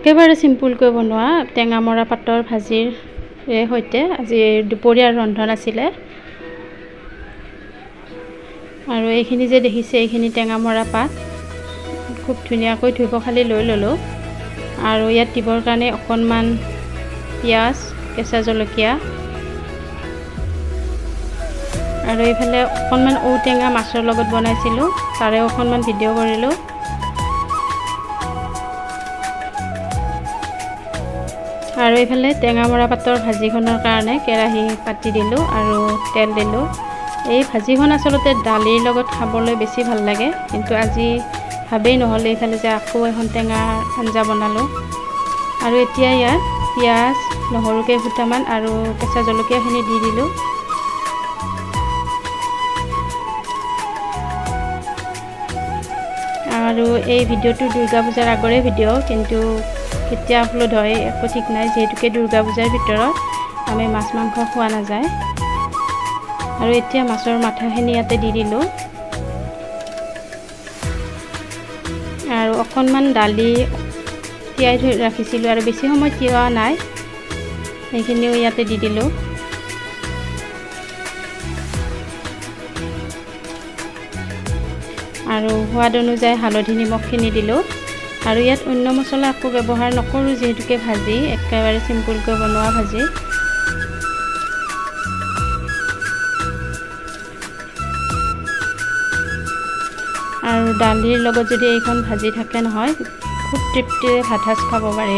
একেবাৰে সিম্পলকৈ বনোৱা টেঙা মৰা পাতৰ ভাজিৰ সৈতে আজি দুপৰীয়াৰ ৰন্ধন আছিলে। আৰু এইখিনি যে দেখিছে এইখিনি টেঙা মৰা পাত খুব ধুনীয়াকৈ ধুই পখালি লৈ ল'লোঁ। আৰু ইয়াত দিবৰ কাৰণে অকণমান পিঁয়াজ, কেঁচা জলকীয়া আৰু এইফালে অকণমান ঔটেঙা মাছৰ লগত বনাইছিলোঁ, তাৰে অকণমান ভিডিঅ' কৰিলোঁ। আৰু এইফালে টেঙা মৰা পাতৰ ভাজিখনৰ কাৰণে কেৰাহী পাতি দিলোঁ আৰু তেল দিলোঁ। এই ভাজিখন আচলতে দালিৰ লগত খাবলৈ বেছি ভাল লাগে, কিন্তু আজি ভাবেই নহ'লে এইফালে যে আকৌ এখন টেঙা আঞ্জা বনালোঁ। আৰু এতিয়া ইয়াত পিঁয়াজ, নহৰু কেইফুটামান আৰু কেঁচা জলকীয়াখিনি দি দিলোঁ। আৰু এই ভিডিঅ'টো দুৰ্গা পূজাৰ আগৰে ভিডিঅ', কিন্তু কেতিয়া আপলোড হয় একো ঠিক নাই, যিহেতুকে দুৰ্গা পূজাৰ ভিতৰত আমি মাছ মাংস খোৱা নাযায়। আৰু এতিয়া মাছৰ মাথাখিনি ইয়াতে দি দিলোঁ। আৰু অকণমান দালি তিয়াই থৈ ৰাখিছিলোঁ আৰু বেছি সময় তিয়াৱা নাই, সেইখিনিও ইয়াতে দি দিলোঁ। আৰু সোৱাদ অনুযায়ী হালধি নিমখখিনি দিলোঁ। আৰু ইয়াত অন্য মছলা একো ব্যৱহাৰ নকৰোঁ, যিহেতুকে ভাজি একেবাৰে চিম্পুলকৈ বনোৱা ভাজি। আৰু দালিৰ লগত যদি এইখন ভাজি থাকে নহয়, খুব তৃপ্তিৰে ভাত সাজ খাব পাৰি।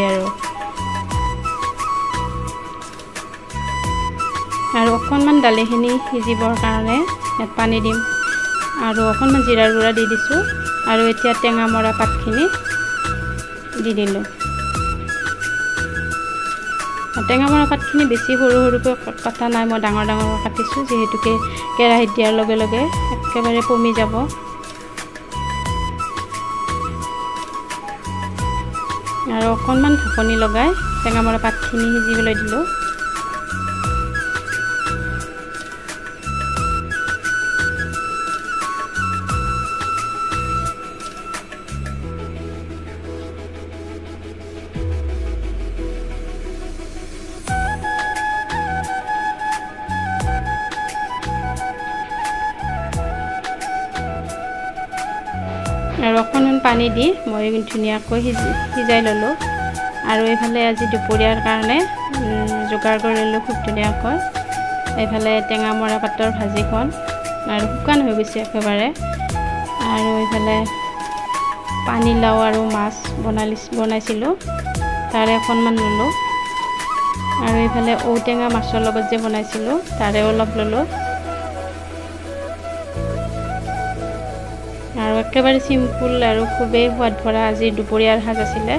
আৰু অকণমান দালিখিনি সিজিবৰ কাৰণে ইয়াত পানী দিম আৰু অকণমান জিৰাৰ গুড়া দি দিছোঁ। আৰু এতিয়া টেঙা মৰা পাতখিনি দি দিলোঁ। টেঙা মৰা পাতখিনি বেছি সৰু সৰুকৈ কটা নাই, মই ডাঙৰ ডাঙৰকৈ কাটিছোঁ, যিহেতুকে কেৰাহীত দিয়াৰ লগে লগে একেবাৰে পমি যাব। আৰু অকণমান ঢাকনি লগাই টেঙা মৰা পাতখিনি সিজিবলৈ দিলোঁ। আৰু অকণমান পানী দি মই ধুনীয়াকৈ সিজাই ল'লোঁ। আৰু এইফালে আজি দুপৰীয়াৰ কাৰণে যোগাৰ কৰি ল'লোঁ খুব ধুনীয়াকৈ। এইফালে টেঙা মৰা পাতৰ ভাজিখন আৰু শুকান হৈ গৈছে একেবাৰে। আৰু এইফালে পানীলাও আৰু মাছ বনাইছিলোঁ, তাৰে অকণমান ল'লোঁ। আৰু এইফালে ঔটেঙা মাছৰ লগত যে বনাইছিলোঁ তাৰে অলপ ল'লোঁ। আৰু একেবাৰে চিম্পুল আৰু খুবেই সোৱাদ ভৰা আজি দুপৰীয়াৰ সাজ আছিলে।